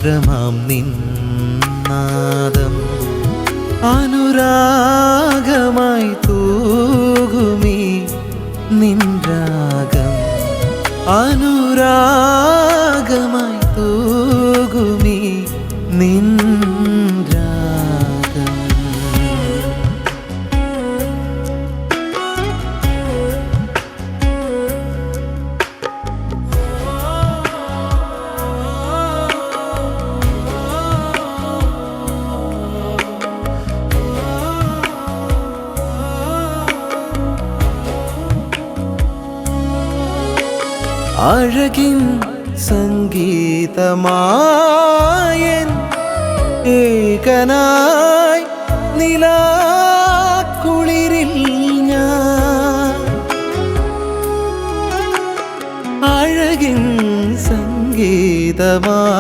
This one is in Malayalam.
മധുരമാം നിന്നാദം അനുരാഗമായി തൂകുമീ നിൻരാഗം അനുരാഗമായി തൂകുമീ നിൻരാഗം. അഴകിൻ സംഗീതമായൻ ഏകനായി നിലാക്കുളിരിൽ ഞാൻ അഴകിൻ സംഗീതമായി